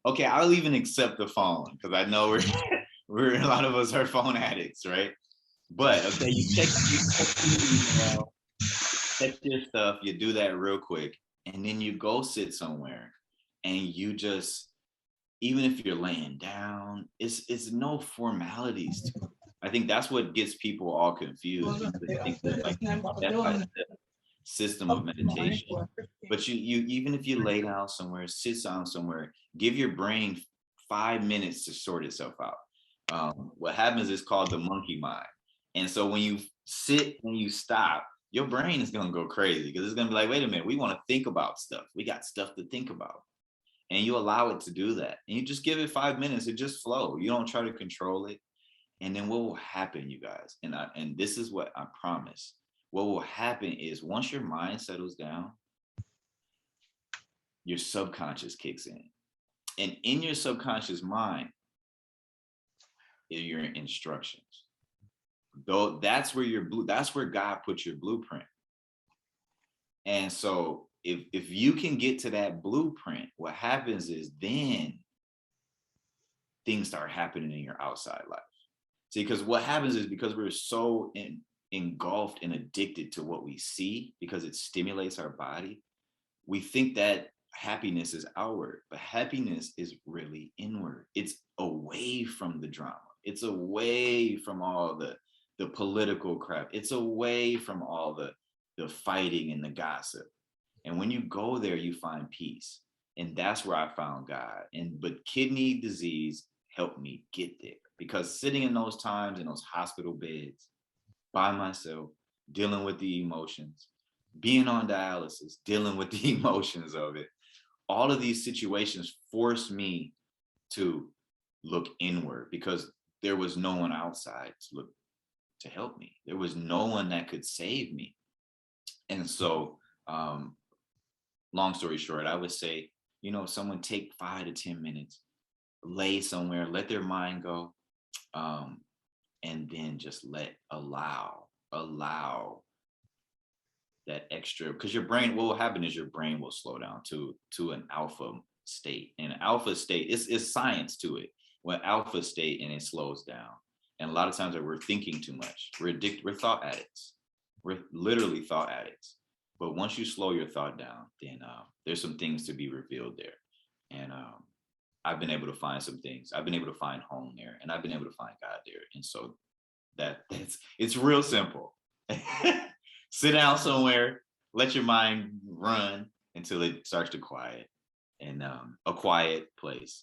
okay, I'll even accept the phone, because I know we're a lot of us are phone addicts, right? But okay, you check your stuff, you do that real quick, and then you go sit somewhere, and you just, even if you're laying down, it's no formalities to it. I think that's what gets people all confused, because they think that like step-by-step system of meditation. But you even if you lay down somewhere, sit down somewhere, give your brain 5 minutes to sort itself out. What happens is called the monkey mind. And so when you sit and you stop, your brain is gonna go crazy, because it's gonna be like, wait a minute, we want to think about stuff. We got stuff to think about. And you allow it to do that. And you just give it 5 minutes, it just flow. You don't try to control it. And then what will happen, you guys, and this is what I promise, what will happen is once your mind settles down, your subconscious kicks in. And in your subconscious mind are your instructions. Though that's where God put your blueprint. And so if you can get to that blueprint, what happens is then things start happening in your outside life. See, because what happens is, because we're so engulfed and addicted to what we see, because it stimulates our body, we think that happiness is outward, but happiness is really inward. It's away from the drama. It's away from all the political crap. It's away from all the fighting and the gossip. And when you go there, you find peace. And that's where I found God. But kidney disease helped me get there, because sitting in those times in those hospital beds by myself, dealing with the emotions, being on dialysis, dealing with the emotions of it, all of these situations forced me to look inward, because there was no one outside to help me. There was no one that could save me. And so, long story short, I would say, someone take 5 to 10 minutes, lay somewhere, let their mind go, and then just allow that extra, because your brain, what will happen is your brain will slow down to an alpha state. And alpha state is science to it. When alpha state, and it slows down. And a lot of times that we're thinking too much. We're thought addicts. We're literally thought addicts. But once you slow your thought down, then there's some things to be revealed there. And I've been able to find some things. I've been able to find home there, and I've been able to find God there. And so it's real simple. Sit down somewhere, let your mind run until it starts to quiet. And a quiet place,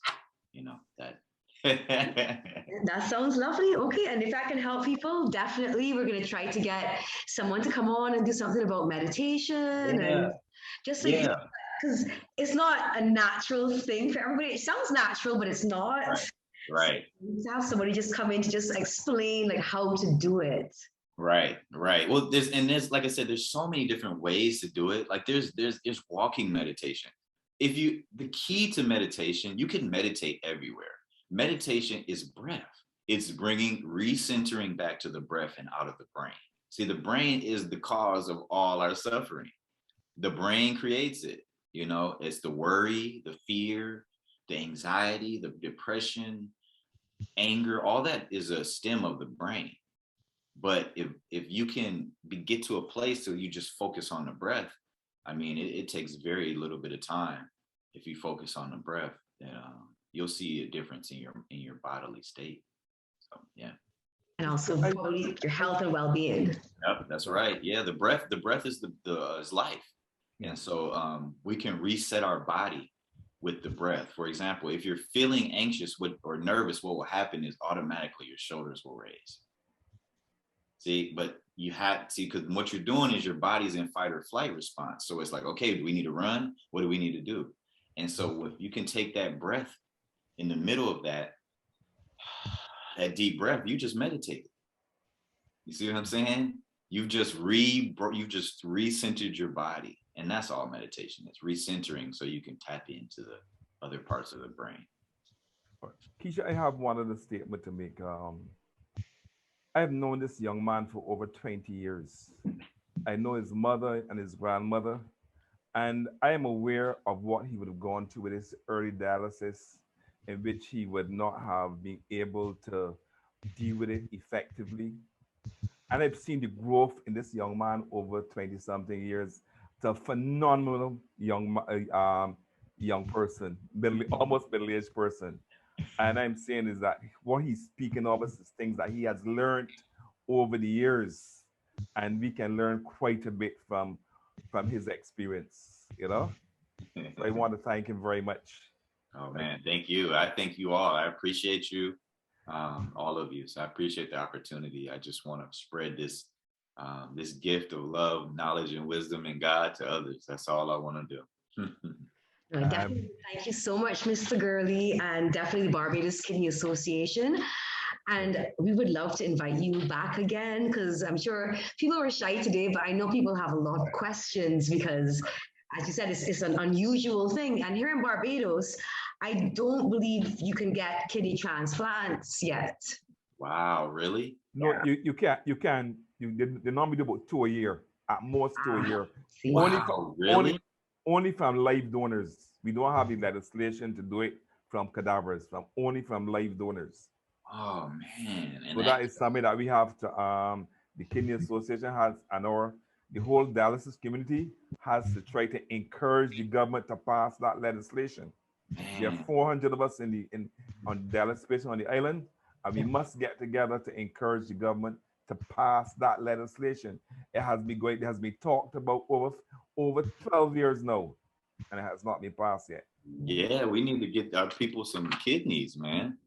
that. That sounds lovely. Okay, and if that can help people, definitely we're going to try to get someone to come on and do something about meditation and just so because it's not a natural thing for everybody. It sounds natural, but it's not. Right. So to have somebody just come in to just explain like how to do it. Right. Well, there's like I said, there's so many different ways to do it. Like there's walking meditation. The key to meditation, you can meditate everywhere. Meditation is breath. It's recentering back to the breath and out of the brain. See, the brain is the cause of all our suffering. The brain creates it. You know, it's the worry, the fear, the anxiety, the depression, anger, all that is a stem of the brain. But if you can get to a place so you just focus on the breath, I mean, it takes very little bit of time. If you focus on the breath, you'll see a difference in your bodily state. So yeah. And also probably your health and well-being. Yep, that's right. Yeah, the breath is is life. And so we can reset our body with the breath. For example, if you're feeling anxious or nervous, what will happen is automatically your shoulders will raise. See, but because what you're doing is your body's in fight or flight response. So it's like, okay, do we need to run? What do we need to do? And so if you can take that breath in the middle of that deep breath, you just meditate. You see what I'm saying? You've just recentered your body. And that's all meditation is, recentering, so you can tap into the other parts of the brain. Keisha, I have one other statement to make. I have known this young man for over 20 years. I know his mother and his grandmother, and I am aware of what he would have gone through with his early dialysis, in which he would not have been able to deal with it effectively. And I've seen the growth in this young man over 20 something years. It's a phenomenal young person, almost middle-aged person. And I'm saying is that what he's speaking of is things that he has learned over the years, and we can learn quite a bit from his experience, you know. So I want to thank him very much. Oh man, thank you. I thank you all. I appreciate you, all of you. So I appreciate the opportunity. I just want to spread this gift of love, knowledge, and wisdom in God to others. That's all I want to do. Definitely. Thank you so much, Mr. Gurley, and definitely the Barbados Kidney Association. And we would love to invite you back again, because I'm sure people were shy today, but I know people have a lot of questions because, as you said, it's an unusual thing. And here in Barbados, I don't believe you can get kidney transplants yet. Wow, really? No, yeah. you can't. They normally do about 2 a year, at most 2 a year. Wow, really? Only from live donors. We don't have the legislation to do it from cadavers, only from live donors. Oh man. And so that is something that we have to the Kidney Association has, and the whole dialysis community has to try to encourage the government to pass that legislation. Man. There are 400 of us on dialysis patients on the island, and we must get together to encourage the government to pass that legislation. It has been talked about over 12 years now, and it has not been passed yet. Yeah, we need to get our people some kidneys, man.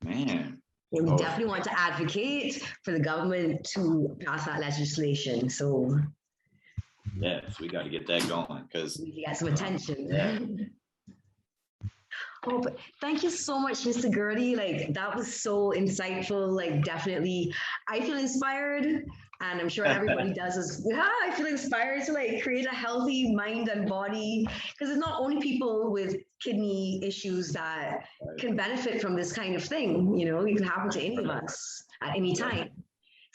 Man. Yeah, we definitely want to advocate for the government to pass that legislation. So yes, we got to get that going, because we get some attention. Yeah. Oh, but thank you so much, Mr. Gurley. Like, that was so insightful. Like, definitely, I feel inspired, and I'm sure everybody does as well. I feel inspired to like create a healthy mind and body, because it's not only people with kidney issues that can benefit from this kind of thing. You know, it can happen to any of us at any time.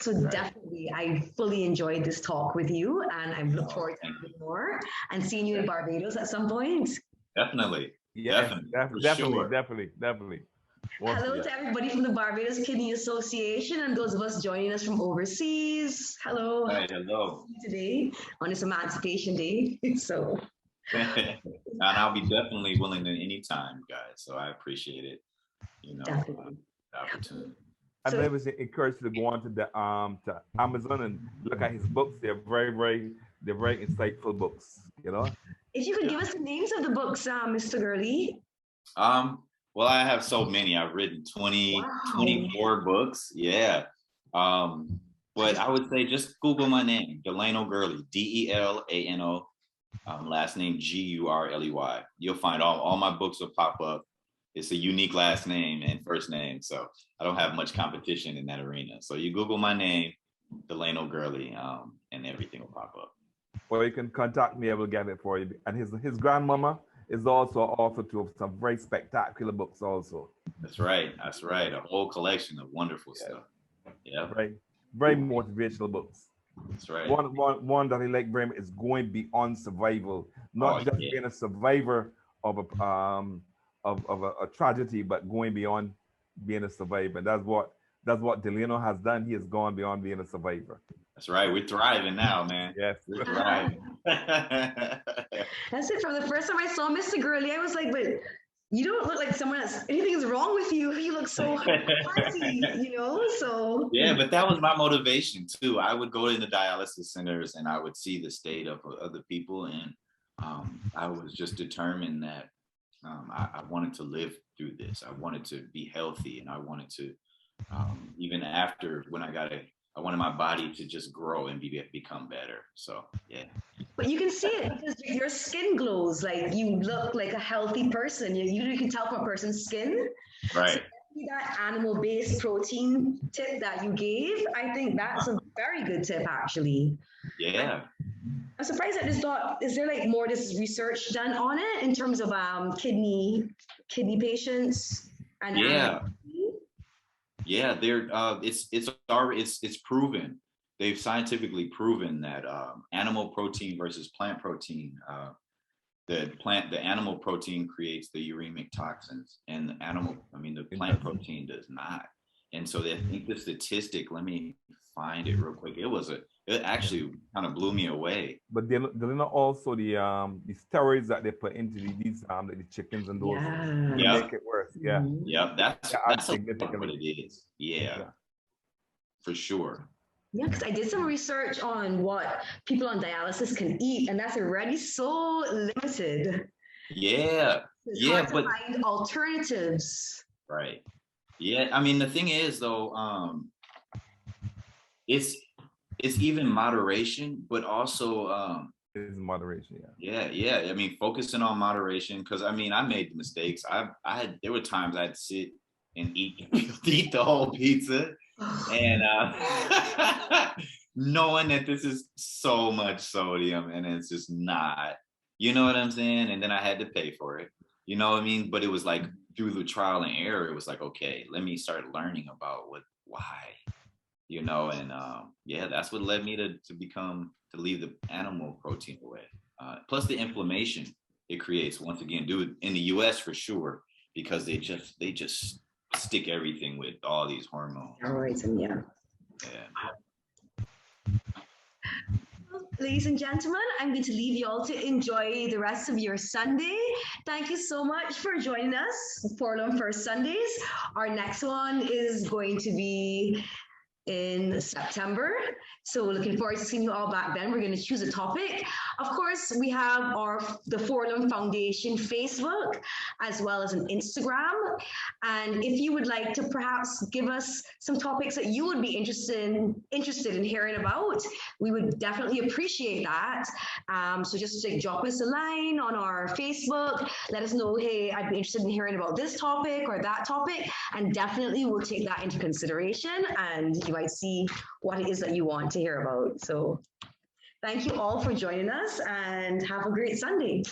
So definitely, I fully enjoyed this talk with you, and I look forward to doing more and seeing you in Barbados at some point. Definitely. Yes, definitely. Hello to everybody from the Barbados Kidney Association and those of us joining us from overseas. Hello. Hi, hello. Today on this Emancipation Day. So. And I'll be definitely willing to anytime, guys. So I appreciate it. You know, the opportunity. I'd never encourage you to go on to Amazon and look at his books. They're very insightful books. You know. If you could give us the names of the books, Mr. Gurley. Well, I have so many. I've written 24 books. Yeah. But I would say just Google my name, Delano Gurley, Delano, last name Gurley. You'll find all my books will pop up. It's a unique last name and first name, so I don't have much competition in that arena. So you Google my name, Delano Gurley, and everything will pop up. Or you can contact me, I will get it for you. And his grandmama is also author to some very spectacular books also. That's right. A whole collection of wonderful stuff. Yeah. Very motivational books. That's right. One that I like very much is going beyond survival, not just being a survivor of a tragedy, but going beyond being a survivor. And that's what Delano has done. He has gone beyond being a survivor. That's right. We're thriving now, man. Yes, we're thriving. That's it. From the first time I saw Mr. Gurley, I was like, but you don't look like someone that's anything's wrong with you. You look so hearty, you know? So yeah, but that was my motivation too. I would go into dialysis centers and I would see the state of other people, and I was just determined that I wanted to live through this. I wanted to be healthy, and I wanted to even after when I wanted my body to just grow and become better. So yeah. But you can see it because your skin glows. Like you look like a healthy person. You can tell from a person's skin. Right. So that animal-based protein tip that you gave, I think that's a very good tip, actually. Yeah. I'm surprised I just thought, is there like more this research done on it in terms of kidney patients? And yeah, they're it's proven. They've scientifically proven that animal protein versus plant protein, the animal protein creates the uremic toxins, and the plant protein does not. And so I think the statistic, let me find it real quick. It actually kind of blew me away. But they're not also the steroids that they put into these the chickens and those to make it worse. Yeah. Yeah, that's what it is. Yeah. For sure. Yeah, because I did some research on what people on dialysis can eat, and that's already so limited. Yeah. It's hard to find alternatives. Right. Yeah. I mean, the thing is though, it's even moderation, but also it's moderation. Yeah. I mean, focusing on moderation, because I mean, I made mistakes. There were times I'd sit and eat the whole pizza, and knowing that this is so much sodium and it's just not, you know what I'm saying? And then I had to pay for it, you know what I mean? But it was like through the trial and error, it was like, okay, let me start learning about why, you know, and that's what led me to leave the animal protein away. Plus the inflammation it creates, once again, do it in the US for sure, because they just stick everything with all these hormones. Steroids, yeah. Ladies and gentlemen, I'm going to leave you all to enjoy the rest of your Sunday. Thank you so much for joining us for Forlum First Sundays. Our next one is going to be in September. So looking forward to seeing you all back then. We're going to choose a topic. Of course, we have the Forlum Foundation Facebook, as well as an Instagram. And if you would like to perhaps give us some topics that you would be interested in hearing about, we would definitely appreciate that. So just drop us a line on our Facebook. Let us know, hey, I'd be interested in hearing about this topic or that topic. And definitely we'll take that into consideration, and you might see what it is that you want to hear about. So thank you all for joining us, and have a great Sunday.